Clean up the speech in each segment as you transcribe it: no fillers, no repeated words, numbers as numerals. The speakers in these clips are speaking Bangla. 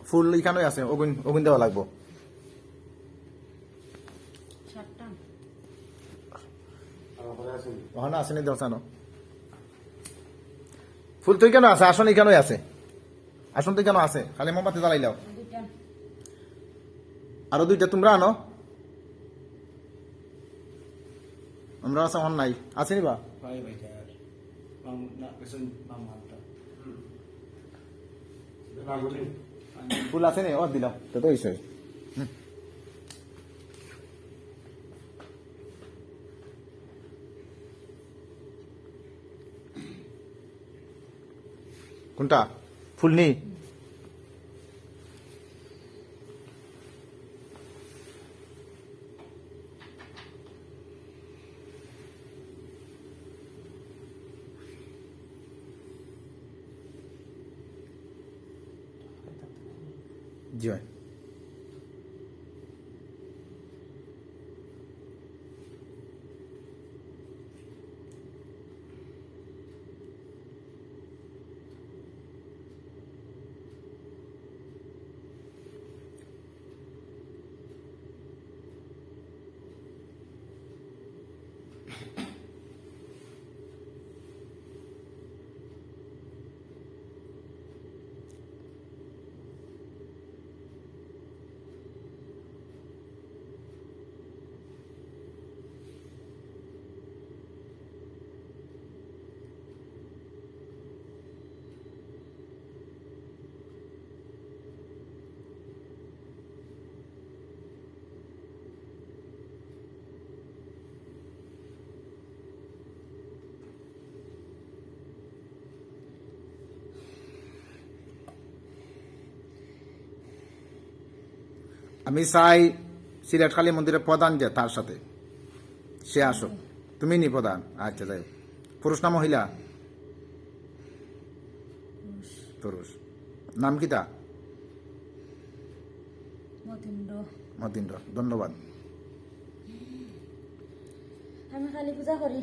ফুল এখানে আছে, ওগুন ওগুন দেওয়া লাগবো। ওখানে আসেনি দর্শানো ফুল তুই কেন আছে? আসন এখানে আছে, আসন তুই কেন আছে? খালি মোমবাতি জ্বালাইলাও। আরো দুইটা তোমরা আনো, আমরা আছে হন নাই আসেনি বা ফুল আছে নি? ও দিলাম তো তো হইছে। কোনটা ফুল নি? জয় আমি চাই সিলেট কালী মন্দিরের প্রধান যে তার সাথে সে আসো। তুমি নি প্রধান? আচ্ছা যাই। পুরুষ না মহিলা? পুরুষ। নাম কি তা? মতিন্দ্র। ধন্যবাদ। আমি কালী পূজা করি।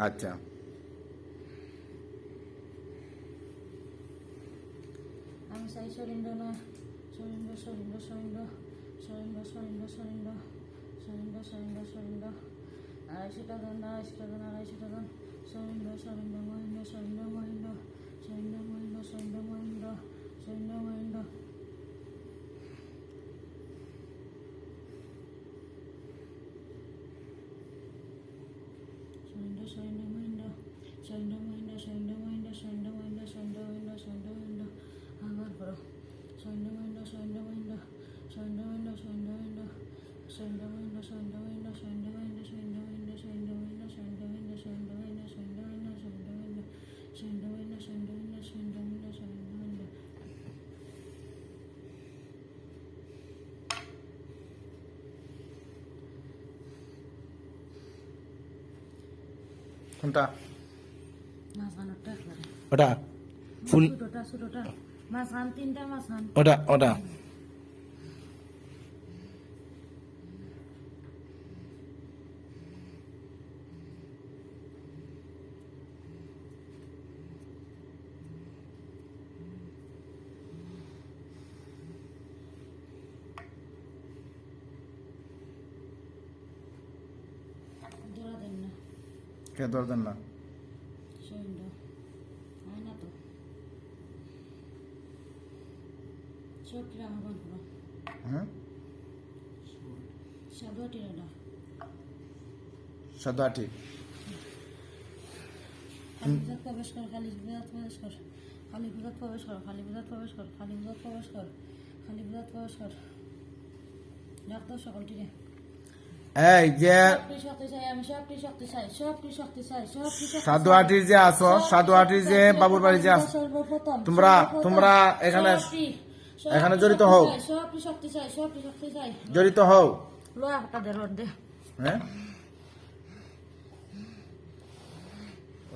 আচ্ছা আমি চাই সরিন্দ্র না সরিন্দ্র সরিন্দ্র সরিন্দ্র সরিন্দ্র সরিন্দ্র সরিন্দ্র সরিন্দ্র সরিন্দ্র সরিন্দ্র 250 টাকা 250 টাকা 250 টাকা সরিন্দ্র সরিন্দ্র মহেন্দ্র সরিন্দ্র মহেন্দ্র সরিন্দ্র মহেন্দ্র সরিন্দ্র মহেন্দ্র সরিন্দ্র মহেন্দ্র সরিন্দ্র সরিন্দ্র মহেন্দ্র সরিন্দ্র মহেন্দ্র সরিন্দ্র মহেন্দ্র সরিন্দ্র মহেন্দ্র সরিন্দ্র মহেন্দ্র সরিন্দ্র মহেন্দ্র আবার করো সরিন্দ্র মহেন্দ্র সরিন্দ্র মহেন্দ্র সরিন্দ্র মহেন্দ্র সরিন্দ্র মহেন্দ্র সরিন্দ্র মহেন্দ্র সরিন্দ্র মহেন্দ্র সরিন্দ্র মহেন্দ্র সরিন্দ্র মহেন্দ্র সরিন্দ্র মহেন্দ্র সরিন্দ্র মহেন্দ্র সরিন্দ্র মহেন্দ্র সরিন্দ্র মহেন্দ্র সরিন্দ্র মহেন্দ্র সরিন্দ্র মহেন্দ্র সরিন্দ্র মহেন্দ্র সরিন্দ্র মহেন্দ্র সরিন্দ্র মহেন্দ্র কোনটা? মাঝখানটা একবারে ওটা ফুল, ছোটটা মাঝখান 3টা মাঝখান ওটা ওটা জোড়া দেন না কে দরদান না? সরিন্দ্র হয় না তো সব কিরা আহ্বান করো হ্যাঁ সাধু টিরাডা সাদা ঠিক। কালী পূজাত প্রবেশ কর কালী পূজাত প্রবেশ কর কালী পূজাত প্রবেশ কর কালী পূজাত প্রবেশ কর কালী পূজাত প্রবেশ কর কালী পূজাত প্রবেশ কর ডাক্তার সকলটিরে এই যে শক্তি চাই আমি সবটি শক্তি চাই সবটি শক্তি চাই সবটি শক্তি সাধু হাটির যে আছো, সাধু হাটির যে বাবুর বাড়ি যে আছো, সর্বপ্রথম তোমরা এখানে জড়িত হও, সবটি শক্তি চাই সবটি শক্তি চাই জড়িত হও। লোয়া তাদের রড দে হ্যাঁ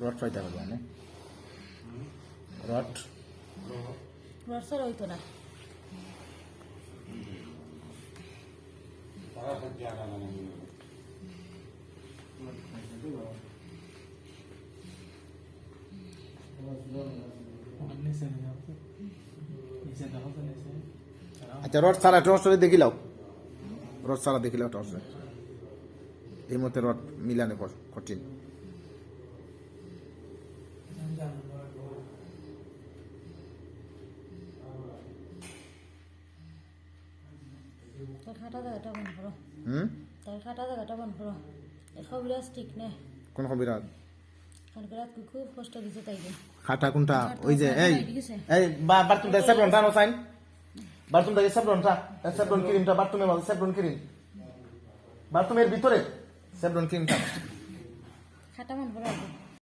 রড পাইতে হবে না? রড রড স্যার হইতো না আচ্ছা রড ছাড়া টর্চরে দেখিলাও, রড ছাড়া দেখিলাও টর্চরে। এই মতে রড মিলানে কঠিন। তার খাটা জায়গাটা বন্ধ করো, হুম, তার খাটা জায়গাটা বন্ধ করো। এখন বিরাজ ঠিক নেই, কোন কবিরাজ? কালকে রাত খুব কষ্ট দিছে তাইকে। খাটা কোনটা? ওই যে এই গেছে এই বাথরুম দে সেপ্রন টানো সাইন, বাথরুম দে সেপ্রনটা, সেপ্রন ক্রিমটা বাথরুমে মাঝে সেপ্রন ক্রিম, বাথরুমের ভিতরে সেপ্রন ক্রিমটা। খাটা বন্ধ করো আগে।